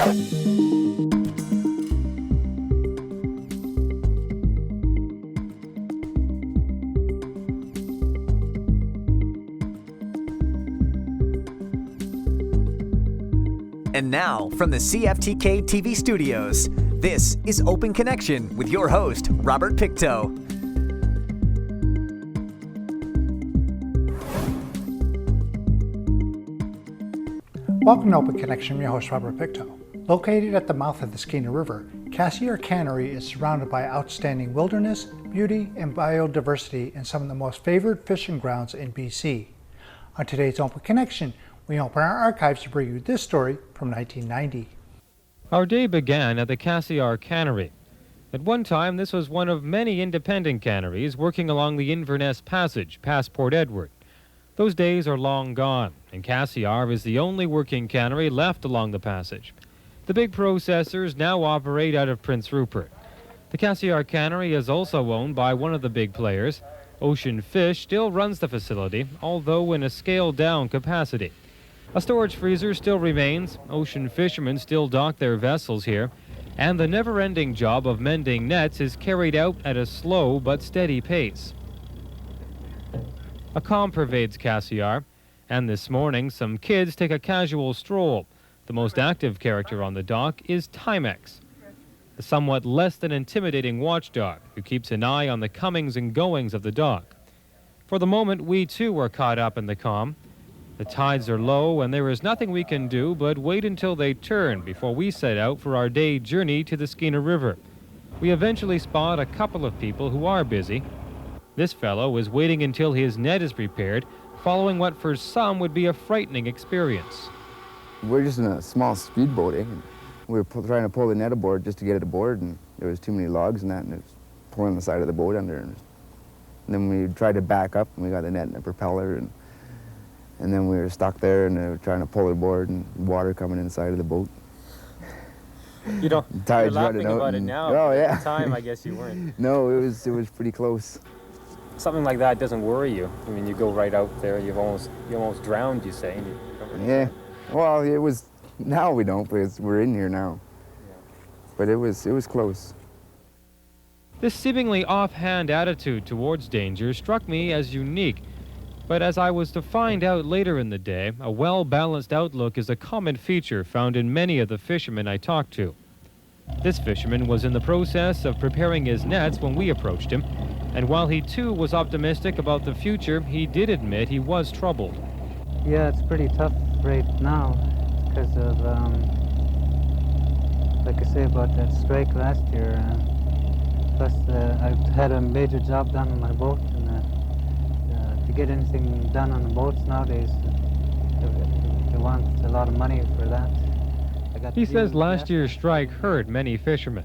And now, from the CFTK-TV studios, this is Open Connection with your host, Robert Pictou. Welcome to Open Connection, I'm your host, Robert Pictou. Located at the mouth of the Skeena River, Cassiar Cannery is surrounded by outstanding wilderness, beauty, and biodiversity in some of the most favored fishing grounds in BC. On today's Open Connection, we open our archives to bring you this story from 1990. Our day began at the Cassiar Cannery. At one time, this was one of many independent canneries working along the Inverness Passage past Port Edward. Those days are long gone, and Cassiar is the only working cannery left along the passage. The big processors now operate out of Prince Rupert. The Cassiar Cannery is also owned by one of the big players. Ocean Fish still runs the facility, although in a scaled-down capacity. A storage freezer still remains, ocean fishermen still dock their vessels here, and the never-ending job of mending nets is carried out at a slow but steady pace. A calm pervades Cassiar, and this morning some kids take a casual stroll. The most active character on the dock is Timex, a somewhat less than intimidating watchdog who keeps an eye on the comings and goings of the dock. For the moment, we too are caught up in the calm. The tides are low, and there is nothing we can do but wait until they turn before we set out for our day journey to the Skeena River. We eventually spot a couple of people who are busy. This fellow is waiting until his net is prepared, following what for some would be a frightening experience. We're just in a small speedboat, eh? We were trying to pull the net aboard just to get it aboard, and there was too many logs in that, and it was pulling the side of the boat under. And then we tried to back up, and we got the net in the propeller, and then we were stuck there, and they were trying to pull it aboard, and water coming inside of the boat. You're laughing about it now. Oh, yeah. At the time, I guess you weren't. No, it was pretty close. Something like that doesn't worry you. I mean, you go right out there, you almost drowned, you say. And you don't really Yeah. Well, it was. Now we don't, because we're in here now. Yeah. But it was close. This seemingly offhand attitude towards danger struck me as unique. But as I was to find out later in the day, a well-balanced outlook is a common feature found in many of the fishermen I talked to. This fisherman was in the process of preparing his nets when we approached him, and while he too was optimistic about the future, he did admit he was troubled. Yeah, it's pretty tough right now because of, like I say, about that strike last year. Plus, I've had a major job done on my boat, and to get anything done on the boats nowadays, they want a lot of money for that. He says last year's strike hurt many fishermen.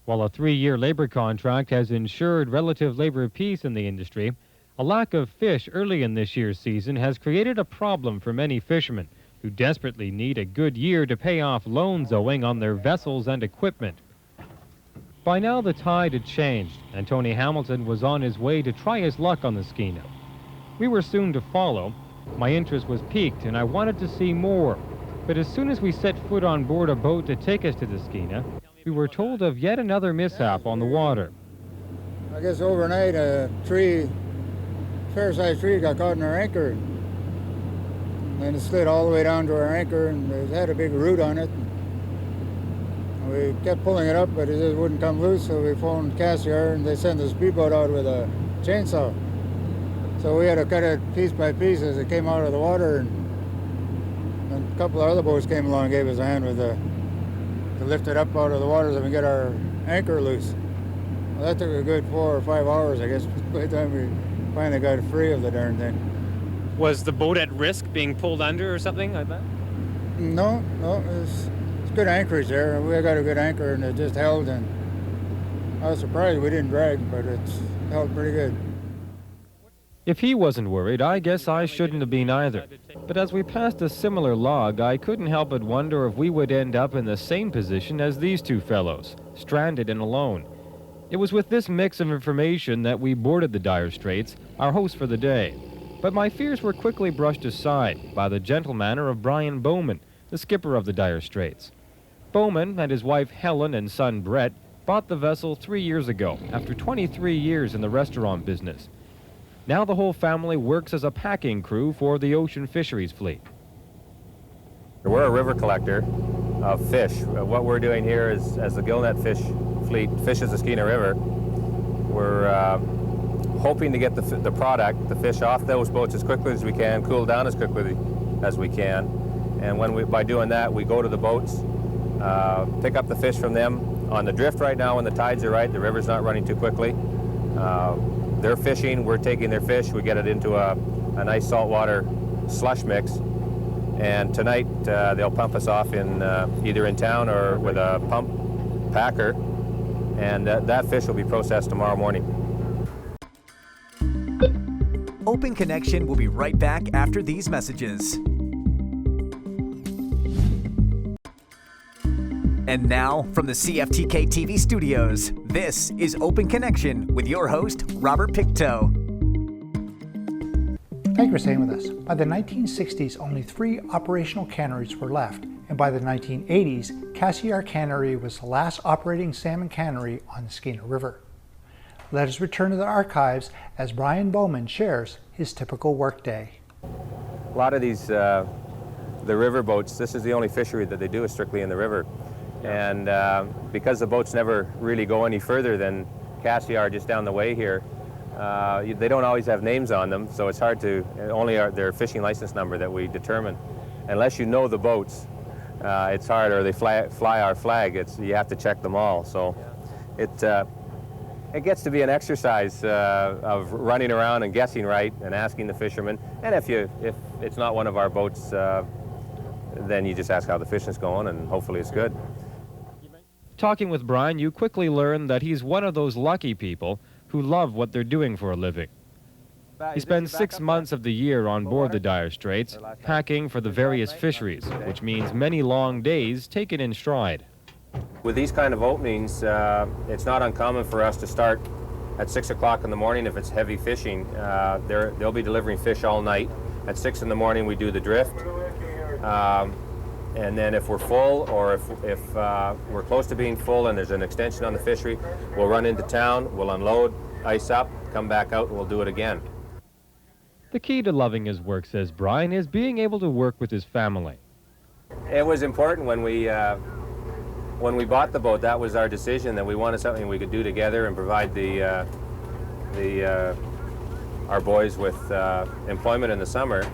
While a 3-year labor contract has ensured relative labor peace in the industry, a lack of fish early in this year's season has created a problem for many fishermen who desperately need a good year to pay off loans owing on their vessels and equipment. By now the tide had changed, and Tony Hamilton was on his way to try his luck on the Skeena. We were soon to follow. My interest was piqued, and I wanted to see more. But as soon as we set foot on board a boat to take us to the Skeena, we were told of yet another mishap on the water. I guess overnight a tree, fair-sized tree, got caught in our anchor. And it slid all the way down to our anchor, and it had a big root on it. And we kept pulling it up, but it just wouldn't come loose, so we phoned Cassiar, and they sent the speedboat out with a chainsaw. So we had to cut it piece by piece as it came out of the water, and a couple of other boats came along and gave us a hand with to lift it up out of the water so we can get our anchor loose. Well, that took a good 4 or 5 hours, I guess, by the time we finally got free of the darn thing. Was the boat at risk being pulled under or something like that? No, it's good anchorage there. We got a good anchor, and it just held, and I was surprised we didn't drag, but it's held pretty good. If he wasn't worried, I guess I shouldn't have been either. But as we passed a similar log, I couldn't help but wonder if we would end up in the same position as these two fellows, stranded and alone. It was with this mix of information that we boarded the Dire Straits, our host for the day. But my fears were quickly brushed aside by the gentle manner of Brian Bowman, the skipper of the Dire Straits. Bowman and his wife Helen and son Brett bought the vessel 3 years ago after 23 years in the restaurant business. Now the whole family works as a packing crew for the ocean fisheries fleet. We're a river collector of fish. What we're doing here is, as the gillnet fish fleet fishes the Skeena River, we're hoping to get the product, the fish, off those boats as quickly as we can, cool down as quickly as we can. And by doing that, we go to the boats, pick up the fish from them on the drift right now when the tides are right, the river's not running too quickly. They're fishing, we're taking their fish, we get it into a nice saltwater slush mix. And tonight they'll pump us off in either in town or with a pump packer, and that fish will be processed tomorrow morning. Open Connection will be right back after these messages. And now, from the CFTK-TV studios, this is Open Connection with your host, Robert Pictou. Thank you for staying with us. By the 1960s, only 3 operational canneries were left, and by the 1980s, Cassiar Cannery was the last operating salmon cannery on the Skeena River. Let us return to the archives as Brian Bowman shares his typical workday. A lot of these, the river boats, this is the only fishery that they do is strictly in the river. And because the boats never really go any further than Cassiar just down the way here, they don't always have names on them, so it's hard to, only their fishing license number that we determine. Unless you know the boats, it's hard, or they fly our flag, you have to check them all. So it gets to be an exercise of running around and guessing right and asking the fishermen. And if it's not one of our boats, then you just ask how the fishing's going, and hopefully it's good. Talking with Brian, you quickly learn that he's one of those lucky people who love what they're doing for a living. He spends 6 months of the year on board the Dire Straits, packing for the various fisheries, which means many long days taken in stride. With these kind of openings, it's not uncommon for us to start at 6 o'clock in the morning if it's heavy fishing. They'll be delivering fish all night. At 6 in the morning we do the drift. And then if we're full, or if we're close to being full and there's an extension on the fishery, we'll run into town, we'll unload, ice up, come back out, and we'll do it again. The key to loving his work, says Brian, is being able to work with his family. It was important when we bought the boat. That was our decision, that we wanted something we could do together and provide our boys with employment in the summer.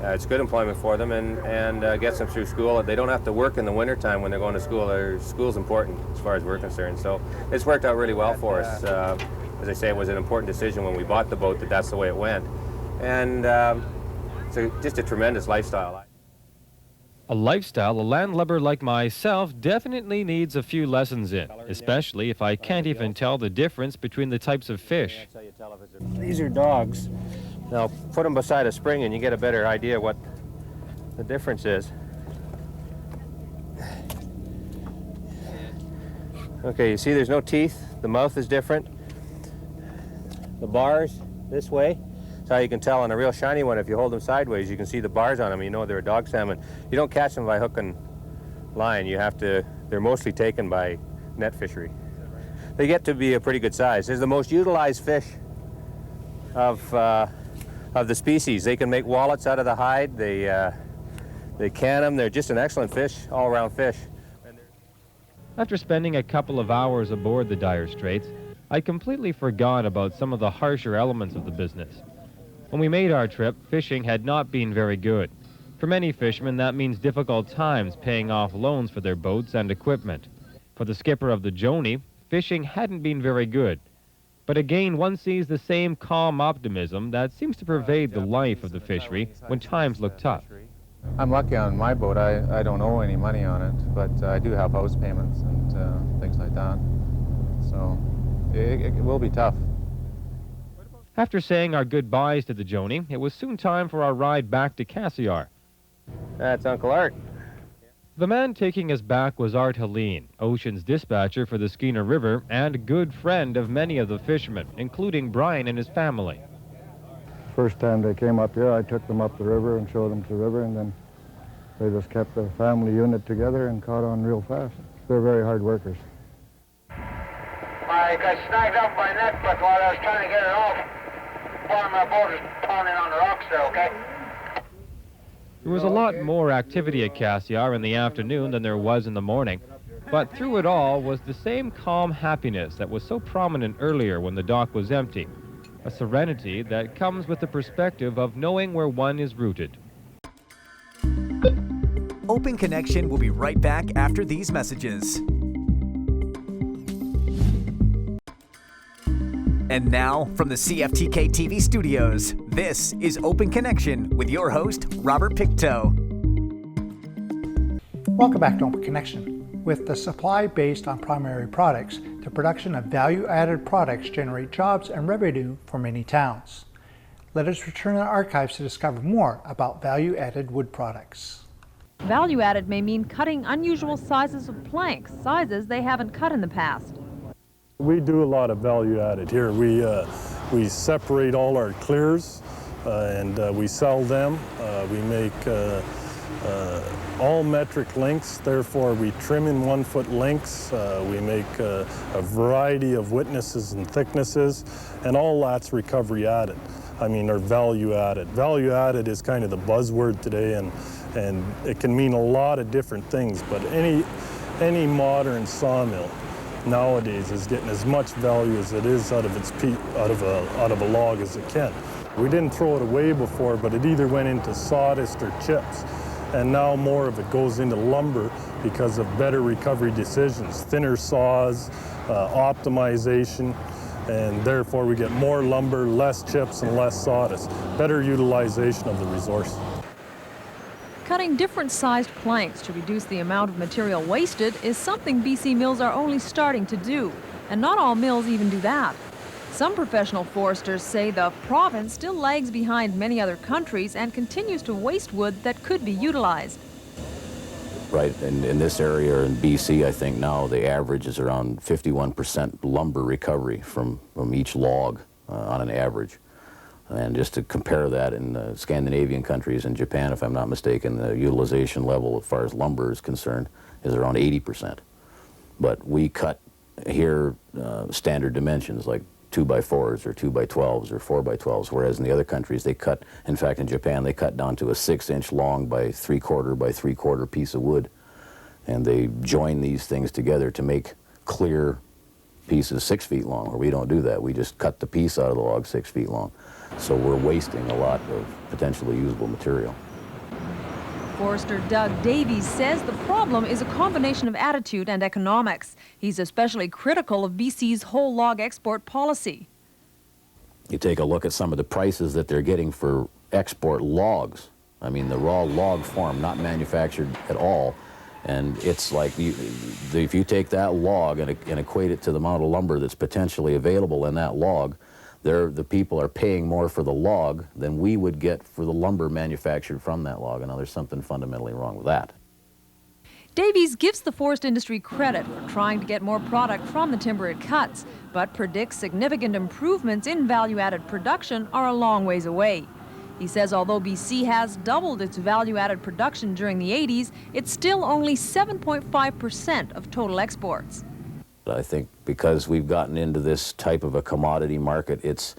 It's good employment for them and gets them through school. They don't have to work in the wintertime when they're going to school. School's important as far as we're concerned. So it's worked out really well for us. As I say, it was an important decision when we bought the boat that that's the way it went. And so just a tremendous lifestyle. A lifestyle a landlubber like myself definitely needs a few lessons in, especially if I can't even tell the difference between the types of fish. These are dogs. Now put them beside a spring and you get a better idea what the difference is. Okay, you see there's no teeth. The mouth is different. The bars this way. That's how you can tell on a real shiny one. If you hold them sideways, you can see the bars on them. You know they're a dog salmon. You don't catch them by hook and line. They're mostly taken by net fishery. They get to be a pretty good size. They're the most utilized fish of the species. They can make wallets out of the hide. They can them. They're just an excellent fish, all-around fish. After spending a couple of hours aboard the Dire Straits, I completely forgot about some of the harsher elements of the business. When we made our trip, fishing had not been very good. For many fishermen, that means difficult times paying off loans for their boats and equipment. For the skipper of the Joni, fishing hadn't been very good. But again, one sees the same calm optimism that seems to pervade the life of the fishery when times look tough. I'm lucky on my boat. I don't owe any money on it, but I do have house payments and things like that. So it will be tough. After saying our goodbyes to the Joni, it was soon time for our ride back to Cassiar. That's Uncle Art. The man taking us back was Art Helene, Ocean's dispatcher for the Skeena River and a good friend of many of the fishermen, including Brian and his family. First time they came up here, I took them up the river and showed them to the river, and then They just kept the family unit together and caught on real fast. They're very hard workers. I got snagged up my neck, but while I was trying to get it off, one of my boat is pounding on the rocks there, okay? There was a lot more activity at Cassiar in the afternoon than there was in the morning, but through it all was the same calm happiness that was so prominent earlier when the dock was empty, a serenity that comes with the perspective of knowing where one is rooted. Open Connection will be right back after these messages. And now, from the CFTK-TV studios, this is Open Connection with your host, Robert Pictou. Welcome back to Open Connection. With the supply based on primary products, the production of value-added products generate jobs and revenue for many towns. Let us return to the archives to discover more about value-added wood products. Value-added may mean cutting unusual sizes of planks, sizes they haven't cut in the past. We do a lot of value-added here. We separate all our clears and we sell them. We make all metric lengths, therefore we trim in 1 foot lengths. We make a variety of witnesses and thicknesses, and all that's recovery added. I mean, or value added. Value added is kind of the buzzword today, and it can mean a lot of different things, but any modern sawmill nowadays is getting as much value as it is out of its out of a log as it can. We didn't throw it away before, but it either went into sawdust or chips. And now more of it goes into lumber because of better recovery decisions, thinner saws, optimization, and therefore we get more lumber, less chips, and less sawdust. Better utilization of the resource. Cutting different sized planks to reduce the amount of material wasted is something BC mills are only starting to do, and not all mills even do that. Some professional foresters say the province still lags behind many other countries and continues to waste wood that could be utilized. Right, in this area in BC, I think now the average is around 51% lumber recovery from each log on an average. And just to compare that in the Scandinavian countries and Japan, if I'm not mistaken, the utilization level as far as lumber is concerned is around 80%. But we cut here standard dimensions like 2x4s or 2x12s or 4x12s, whereas in the other countries they cut, in fact in Japan they cut down to a 6-inch long by 3/4 by 3/4 piece of wood, and they join these things together to make clear pieces 6 feet long, where we don't do that. We just cut the piece out of the log 6 feet long. So we're wasting a lot of potentially usable material. Forester Doug Davies says the problem is a combination of attitude and economics. He's especially critical of BC's whole log export policy. You take a look at some of the prices that they're getting for export logs. I mean, the raw log form, not manufactured at all. And it's like, if you take that log and equate it to the amount of lumber that's potentially available in that log, the people are paying more for the log than we would get for the lumber manufactured from that log. And now there's something fundamentally wrong with that. Davies gives the forest industry credit for trying to get more product from the timber it cuts, but predicts significant improvements in value-added production are a long ways away. He says although BC has doubled its value-added production during the 80s, it's still only 7.5% of total exports. I think because we've gotten into this type of a commodity market, it's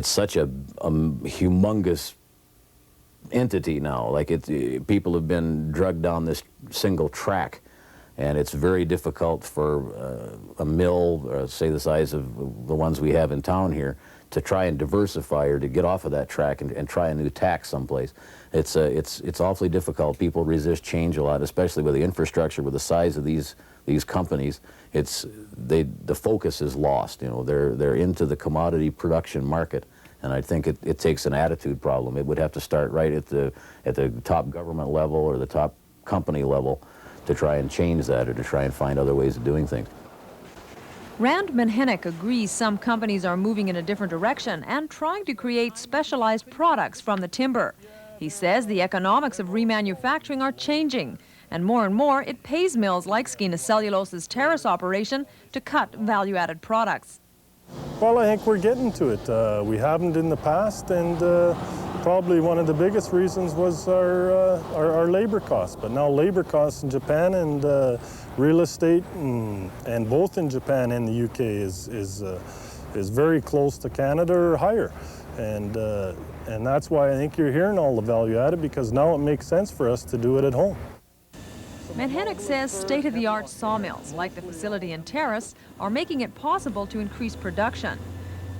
such a humongous entity now. Like people have been drugged down this single track, and it's very difficult for a mill, say the size of the ones we have in town here, to try and diversify or to get off of that track and try a new tack someplace. It's awfully difficult. People resist change a lot, especially with the infrastructure, with the size of these companies. The focus is lost. You know, they're into the commodity production market, and I think it takes an attitude problem. It would have to start right at the top government level or the top company level to try and change that, or to try and find other ways of doing things. Rand Menhennick agrees some companies are moving in a different direction and trying to create specialized products from the timber. He says the economics of remanufacturing are changing, and more it pays mills like Skeena Cellulose's terrace operation to cut value-added products. Well, I think we're getting to it. We haven't in the past, and probably one of the biggest reasons was our labor costs. But now labor costs in Japan and real estate, and both in Japan and the UK is very close to Canada or higher. And that's why I think you're hearing all the value added, because now it makes sense for us to do it at home. Manhattan says state-of-the-art sawmills, like the facility in Terrace, are making it possible to increase production.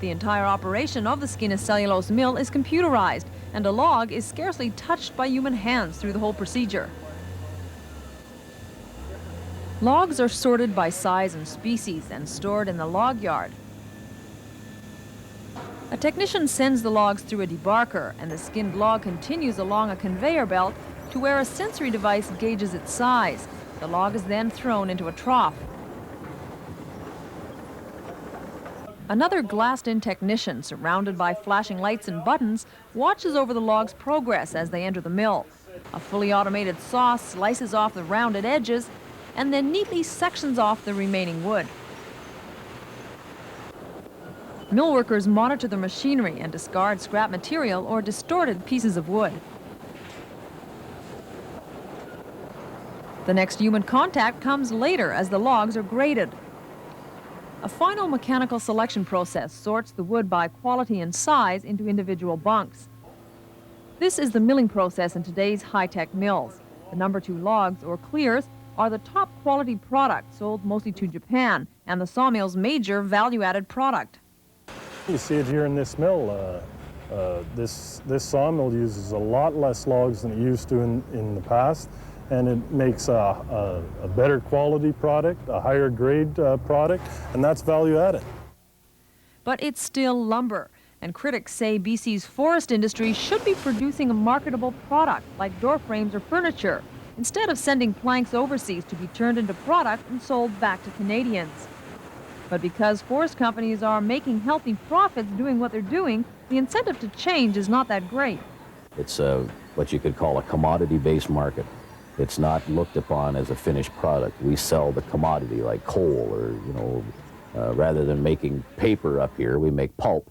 The entire operation of the Skeena cellulose mill is computerized, and a log is scarcely touched by human hands through the whole procedure. Logs are sorted by size and species and stored in the log yard. A technician sends the logs through a debarker, and the skinned log continues along a conveyor belt to where a sensory device gauges its size. The log is then thrown into a trough. Another glassed-in technician, surrounded by flashing lights and buttons, watches over the log's progress as they enter the mill. A fully automated saw slices off the rounded edges and then neatly sections off the remaining wood. Mill workers monitor the machinery and discard scrap material or distorted pieces of wood. The next human contact comes later as the logs are graded. A final mechanical selection process sorts the wood by quality and size into individual bunks. This is the milling process in today's high-tech mills. The number 2 logs, or clears, are the top quality product sold mostly to Japan and the sawmill's major value-added product. You see it here in this mill. This sawmill uses a lot less logs than it used to in the past, and it makes a better quality product, a higher grade product, and that's value added. But it's still lumber, and critics say BC's forest industry should be producing a marketable product like door frames or furniture, instead of sending planks overseas to be turned into product and sold back to Canadians. But because forest companies are making healthy profits doing what they're doing, the incentive to change is not that great. It's what you could call a commodity-based market. It's not looked upon as a finished product. We sell the commodity like coal, or rather than making paper up here, we make pulp.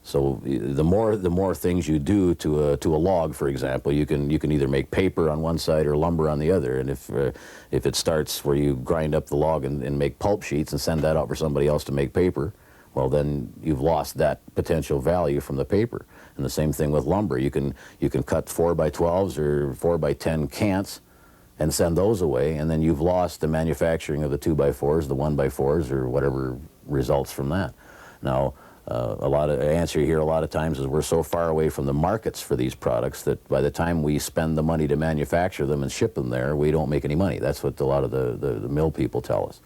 So the more things you do to a log, for example, you can either make paper on one side or lumber on the other. And if it starts where you grind up the log and make pulp sheets and send that out for somebody else to make paper, well, then you've lost that potential value from the paper. And the same thing with lumber. You can cut 4x12s or 4x10 cants and send those away, and then you've lost the manufacturing of the 2x4s, the 1x4s, or whatever results from that. Now, the answer here a lot of times is we're so far away from the markets for these products that by the time we spend the money to manufacture them and ship them there, we don't make any money. That's what a lot of the mill people tell us.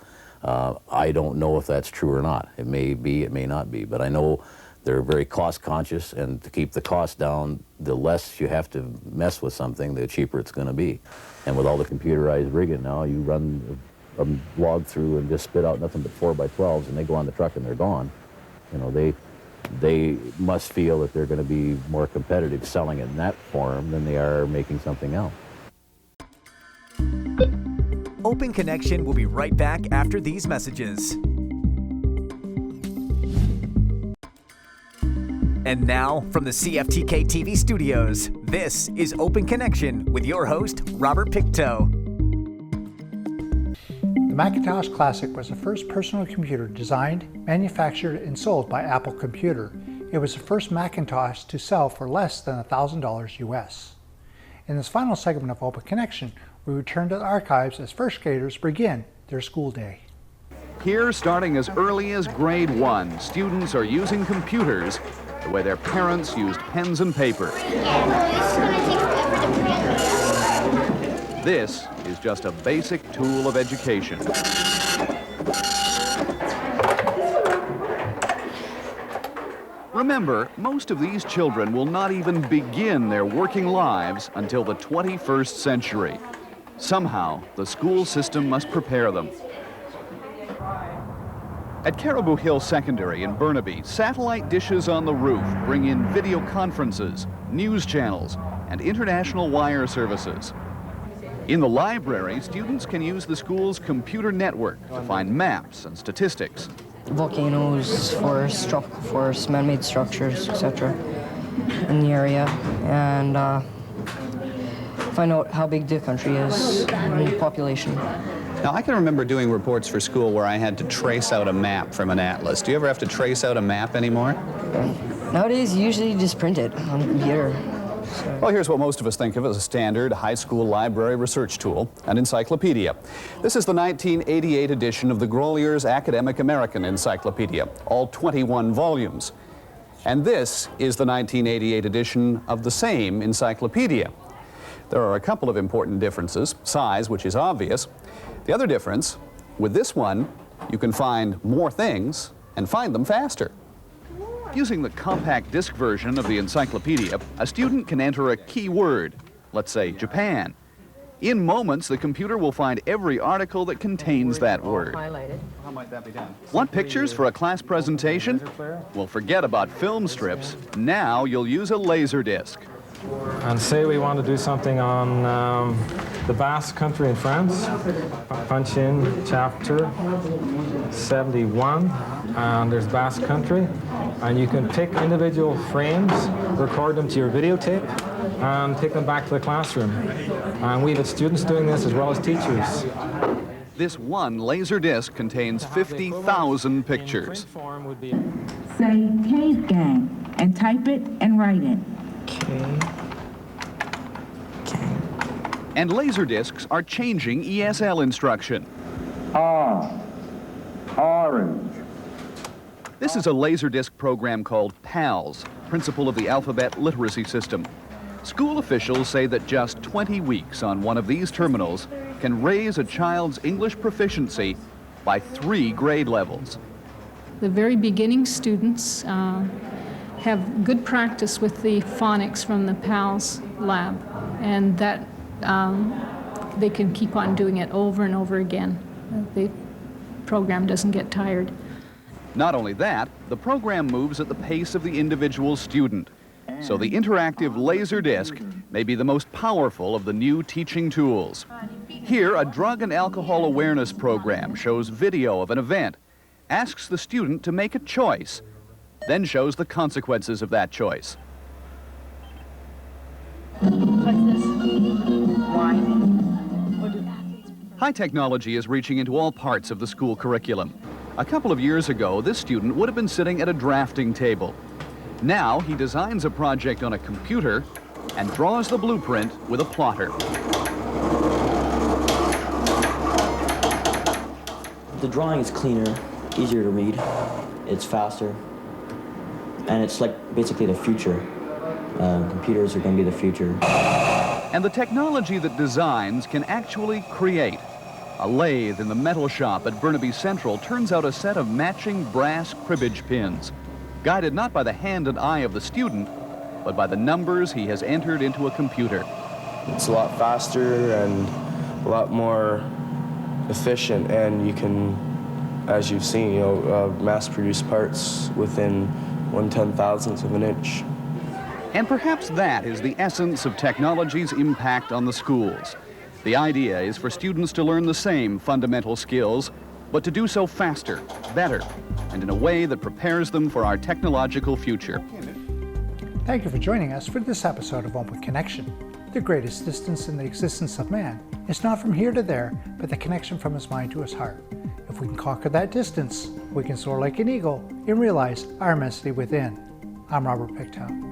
I don't know if that's true or not. It may be, it may not be, but I know they're very cost conscious, and to keep the cost down, the less you have to mess with something, the cheaper it's going to be. And with all the computerized rigging now, you run a log through and just spit out nothing but 4x12s, and they go on the truck and they're gone. You know, they must feel that they're going to be more competitive selling it in that form than they are making something else. Open Connection will be right back after these messages. And now, from the CFTK-TV studios, this is Open Connection with your host, Robert Pictou. The Macintosh Classic was the first personal computer designed, manufactured, and sold by Apple Computer. It was the first Macintosh to sell for less than $1,000 US. In this final segment of Open Connection, we return to the archives as first graders begin their school day. Here, starting as early as grade 1, students are using computers the way their parents used pens and paper. This is just a basic tool of education. Remember, most of these children will not even begin their working lives until the 21st century. Somehow, the school system must prepare them. At Caribou Hill Secondary in Burnaby, satellite dishes on the roof bring in video conferences, news channels, and international wire services. In the library, students can use the school's computer network to find maps and statistics. Volcanoes, forests, tropical forests, man-made structures, etc. in the area and find out how big the country is and the population. Now, I can remember doing reports for school where I had to trace out a map from an atlas. Do you ever have to trace out a map anymore? Nowadays, you usually just print it on the computer. Well, here's what most of us think of as a standard high school library research tool, an encyclopedia. This is the 1988 edition of the Grolier's Academic American Encyclopedia, all 21 volumes. And this is the 1988 edition of the same encyclopedia. There are a couple of important differences. Size, which is obvious. The other difference, with this one, you can find more things and find them faster. Using the compact disc version of the encyclopedia, a student can enter a key word, let's say Japan. In moments, the computer will find every article that contains that word. How might that be done? Want pictures for a class presentation? Well, forget about film strips. Now you'll use a laser disc. And say we want to do something on the Basque country in France. Punch in chapter 71, and there's Basque country. And you can pick individual frames, record them to your videotape, and take them back to the classroom. And we've had students doing this as well as teachers. This one laser disc contains 50,000 pictures. Say Cave Gang and type it and write it. And laser discs are changing ESL instruction. Orange. This is a laserdisc program called PALS, Principle of the Alphabet Literacy System. School officials say that just 20 weeks on one of these terminals can raise a child's English proficiency by 3 grade levels. The very beginning students have good practice with the phonics from the PALS lab, and that they can keep on doing it over and over again. The program doesn't get tired. Not only that, the program moves at the pace of the individual student. So the interactive laser disc may be the most powerful of the new teaching tools. Here, a drug and alcohol awareness program shows video of an event, asks the student to make a choice, then shows the consequences of that choice. High technology is reaching into all parts of the school curriculum. A couple of years ago, this student would have been sitting at a drafting table. Now he designs a project on a computer and draws the blueprint with a plotter. The drawing is cleaner, easier to read, it's faster, and it's like basically the future. Computers are going to be the future. And the technology that designs can actually create. A lathe in the metal shop at Burnaby Central turns out a set of matching brass cribbage pins, guided not by the hand and eye of the student, but by the numbers he has entered into a computer. It's a lot faster and a lot more efficient, and you can, as you've seen, mass-produce parts within 1/10,000th of an inch. And perhaps that is the essence of technology's impact on the schools. The idea is for students to learn the same fundamental skills, but to do so faster, better, and in a way that prepares them for our technological future. Thank you for joining us for this episode of Open Connection. The greatest distance in the existence of man is not from here to there, but the connection from his mind to his heart. If we can conquer that distance, we can soar like an eagle and realize our immensity within. I'm Robert Pictou.